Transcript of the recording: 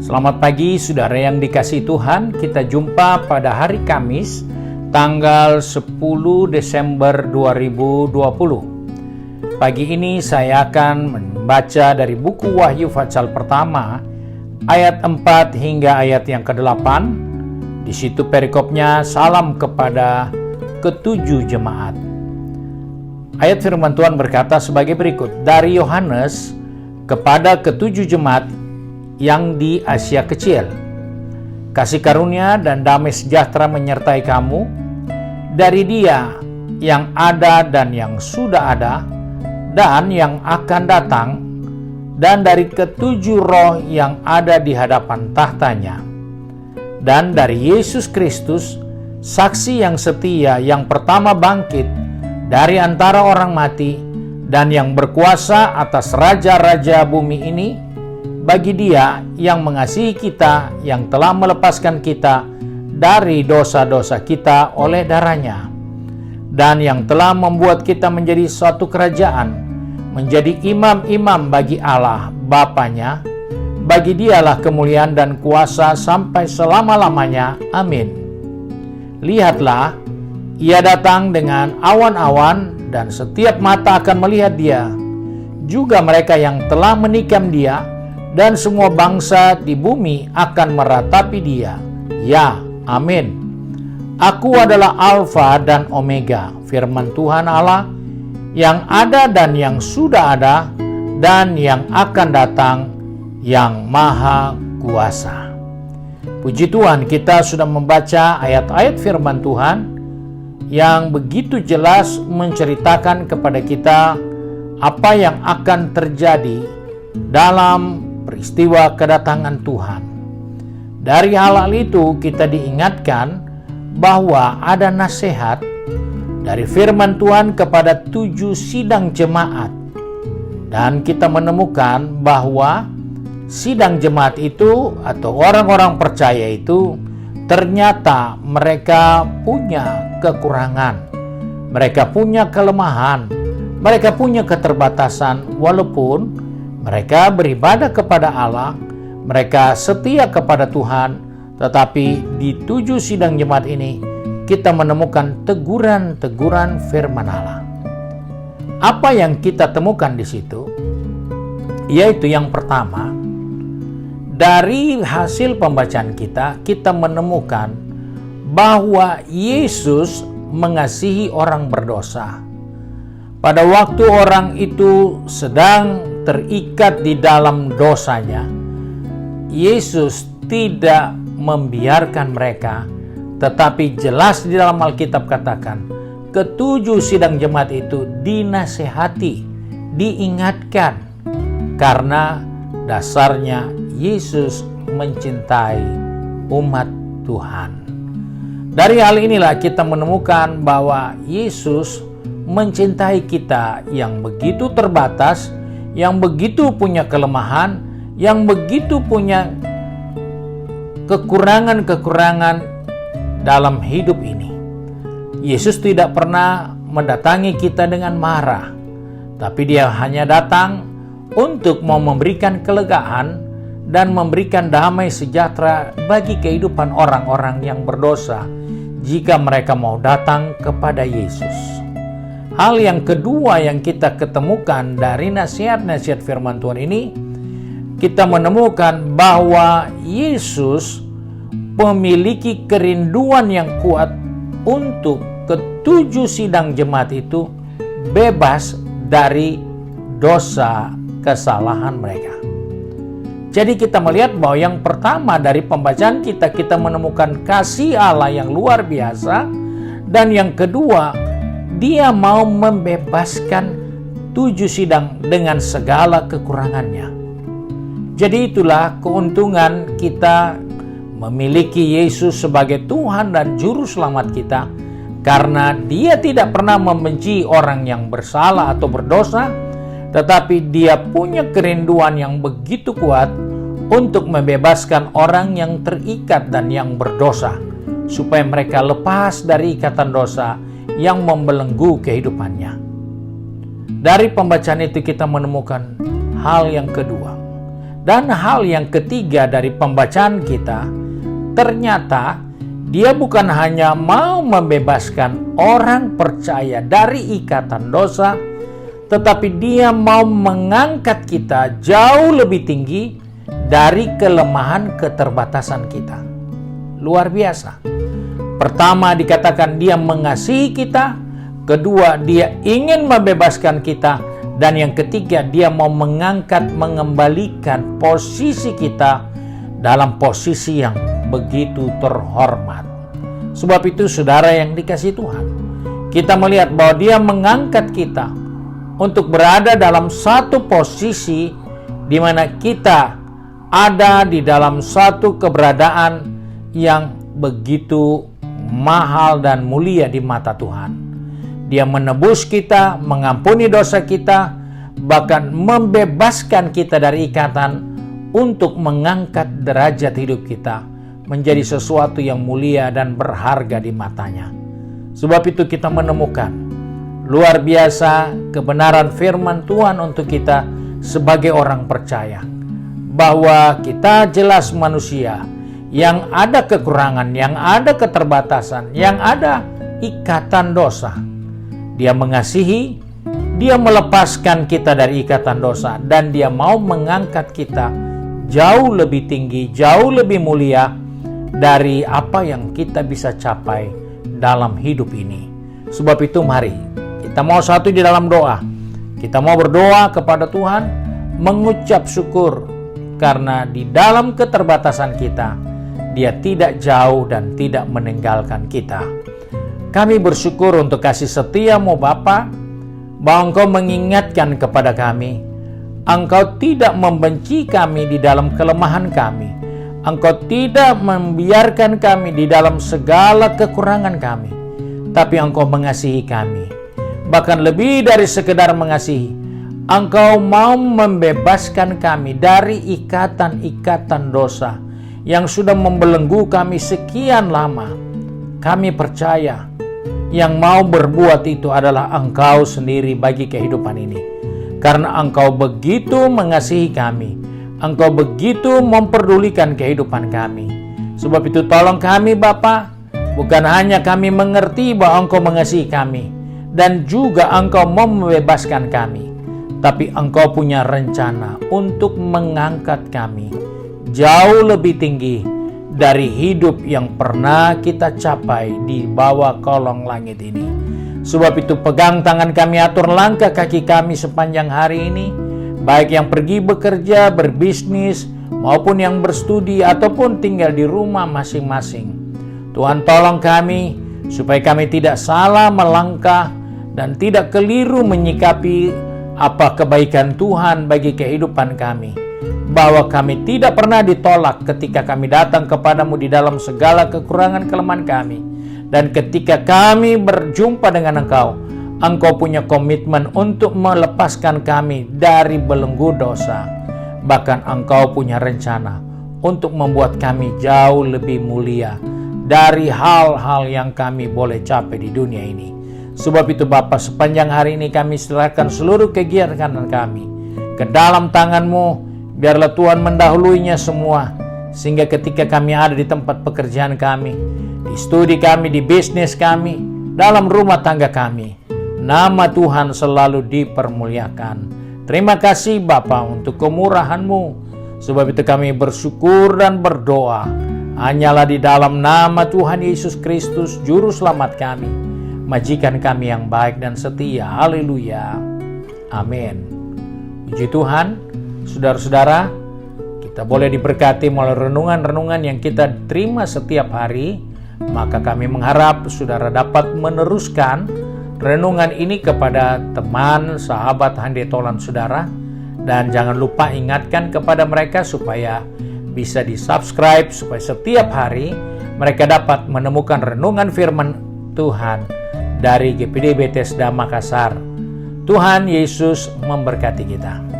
Selamat pagi saudara yang dikasihi Tuhan. Kita jumpa pada hari Kamis tanggal 10 Desember 2020. Pagi ini saya akan membaca dari buku Wahyu pasal pertama ayat 4 hingga ayat yang ke-8. Di situ perikopnya salam kepada ketujuh jemaat. Ayat firman Tuhan berkata sebagai berikut. Dari Yohanes kepada ketujuh jemaat yang di Asia Kecil. Kasih karunia dan damai sejahtera menyertai kamu dari Dia yang ada dan yang sudah ada dan yang akan datang, dan dari ketujuh roh yang ada di hadapan tahtanya, dan dari Yesus Kristus, saksi yang setia yang pertama bangkit dari antara orang mati dan yang berkuasa atas raja-raja bumi ini, bagi Dia yang mengasihi kita, yang telah melepaskan kita dari dosa-dosa kita oleh darah-Nya, dan yang telah membuat kita menjadi suatu kerajaan, menjadi imam-imam bagi Allah Bapa-Nya. Bagi Dialah kemuliaan dan kuasa sampai selama-lamanya. Amin. Lihatlah, Ia datang dengan awan-awan, dan setiap mata akan melihat Dia, juga mereka yang telah menikam Dia, dan semua bangsa di bumi akan meratapi Dia. Ya, amin. Aku adalah Alfa dan Omega, firman Tuhan Allah, yang ada dan yang sudah ada, dan yang akan datang, yang Maha Kuasa. Puji Tuhan, kita sudah membaca ayat-ayat firman Tuhan yang begitu jelas menceritakan kepada kita apa yang akan terjadi dalam peristiwa kedatangan Tuhan. Dari hal itu kita diingatkan bahwa ada nasihat dari firman Tuhan kepada 7 sidang jemaat. Dan kita menemukan bahwa sidang jemaat itu atau orang-orang percaya itu ternyata mereka punya kekurangan, mereka punya kelemahan, mereka punya keterbatasan. Walaupun mereka beribadah kepada Allah, mereka setia kepada Tuhan, tetapi di 7 sidang jemaat ini kita menemukan teguran-teguran firman Allah. Apa yang kita temukan di situ? Yaitu yang pertama, dari hasil pembacaan kita menemukan bahwa Yesus mengasihi orang berdosa. Pada waktu orang itu sedang terikat di dalam dosanya, Yesus tidak membiarkan mereka, tetapi jelas di dalam Alkitab katakan, ketujuh sidang jemaat itu dinasehati, diingatkan, karena dasarnya Yesus mencintai umat Tuhan. Dari hal inilah kita menemukan bahwa Yesus mencintai kita yang begitu terbatas, yang begitu punya kelemahan, yang begitu punya kekurangan-kekurangan dalam hidup ini. Yesus tidak pernah mendatangi kita dengan marah, tapi Dia hanya datang untuk mau memberikan kelegaan dan memberikan damai sejahtera bagi kehidupan orang-orang yang berdosa jika mereka mau datang kepada Yesus. Hal yang kedua yang kita ketemukan dari nasihat-nasihat firman Tuhan ini, kita menemukan bahwa Yesus memiliki kerinduan yang kuat untuk ketujuh sidang jemaat itu bebas dari dosa kesalahan mereka. Jadi kita melihat bahwa yang pertama dari pembacaan kita menemukan kasih Allah yang luar biasa, dan yang kedua, Dia mau membebaskan 7 sidang dengan segala kekurangannya. Jadi itulah keuntungan kita memiliki Yesus sebagai Tuhan dan Juru Selamat kita, karena Dia tidak pernah membenci orang yang bersalah atau berdosa, tetapi Dia punya kerinduan yang begitu kuat untuk membebaskan orang yang terikat dan yang berdosa, supaya mereka lepas dari ikatan dosa yang membelenggu kehidupannya. Dari pembacaan itu kita menemukan hal yang kedua. Dan hal yang ketiga dari pembacaan kita, ternyata Dia bukan hanya mau membebaskan orang percaya dari ikatan dosa, tetapi Dia mau mengangkat kita jauh lebih tinggi dari kelemahan keterbatasan kita. Luar biasa. Pertama dikatakan Dia mengasihi kita, kedua Dia ingin membebaskan kita, dan yang ketiga Dia mau mengembalikan posisi kita dalam posisi yang begitu terhormat. Sebab itu saudara yang dikasihi Tuhan, kita melihat bahwa Dia mengangkat kita untuk berada dalam satu posisi di mana kita ada di dalam satu keberadaan yang begitu mahal dan mulia di mata Tuhan. Dia menebus kita, mengampuni dosa kita, bahkan membebaskan kita dari ikatan untuk mengangkat derajat hidup kita menjadi sesuatu yang mulia dan berharga di matanya. Sebab itu kita menemukan luar biasa kebenaran firman Tuhan untuk kita sebagai orang percaya, bahwa kita jelas manusia yang ada kekurangan, yang ada keterbatasan, yang ada ikatan dosa. Dia mengasihi, Dia melepaskan kita dari ikatan dosa, dan Dia mau mengangkat kita jauh lebih tinggi, jauh lebih mulia dari apa yang kita bisa capai dalam hidup ini. Sebab itu mari kita mau satu di dalam doa. Kita mau berdoa kepada Tuhan, mengucap syukur karena di dalam keterbatasan kita Dia tidak jauh dan tidak meninggalkan kita. Kami bersyukur untuk kasih setia-Mu Bapa, bahwa Engkau mengingatkan kepada kami, Engkau tidak membenci kami di dalam kelemahan kami. Engkau tidak membiarkan kami di dalam segala kekurangan kami, tapi Engkau mengasihi kami. Bahkan lebih dari sekedar mengasihi, Engkau mau membebaskan kami dari ikatan-ikatan dosa yang sudah membelenggu kami sekian lama. Kami percaya yang mau berbuat itu adalah Engkau sendiri bagi kehidupan ini. Karena Engkau begitu mengasihi kami, Engkau begitu memperdulikan kehidupan kami. Sebab itu tolong kami Bapa, bukan hanya kami mengerti bahwa Engkau mengasihi kami dan juga Engkau mau membebaskan kami, tapi Engkau punya rencana untuk mengangkat kami jauh lebih tinggi dari hidup yang pernah kita capai di bawah kolong langit ini. Sebab itu pegang tangan kami, atur langkah kaki kami sepanjang hari ini, baik yang pergi bekerja, berbisnis, maupun yang berstudi ataupun tinggal di rumah masing-masing. Tuhan tolong kami supaya kami tidak salah melangkah dan tidak keliru menyikapi apa kebaikan Tuhan bagi kehidupan kami, bahwa kami tidak pernah ditolak ketika kami datang kepadamu di dalam segala kekurangan kelemahan kami. Dan ketika kami berjumpa dengan Engkau, Engkau punya komitmen untuk melepaskan kami dari belenggu dosa. Bahkan Engkau punya rencana untuk membuat kami jauh lebih mulia dari hal-hal yang kami boleh capai di dunia ini. Sebab itu Bapa, sepanjang hari ini kami serahkan seluruh kegiatan kami ke dalam tangan-Mu. Biarlah Tuhan mendahuluinya semua, sehingga ketika kami ada di tempat pekerjaan kami, di studi kami, di bisnis kami, dalam rumah tangga kami, nama Tuhan selalu dipermuliakan. Terima kasih Bapa untuk kemurahan-Mu. Sebab itu kami bersyukur dan berdoa hanyalah di dalam nama Tuhan Yesus Kristus, Juru Selamat kami, majikan kami yang baik dan setia. Haleluya. Amin. Puji Tuhan. Saudara-saudara, kita boleh diberkati melalui renungan-renungan yang kita terima setiap hari. Maka kami mengharap saudara dapat meneruskan renungan ini kepada teman, sahabat, handetolan saudara. Dan jangan lupa ingatkan kepada mereka supaya bisa di-subscribe, supaya setiap hari mereka dapat menemukan renungan firman Tuhan dari GPD Bethesda Makassar. Tuhan Yesus memberkati kita.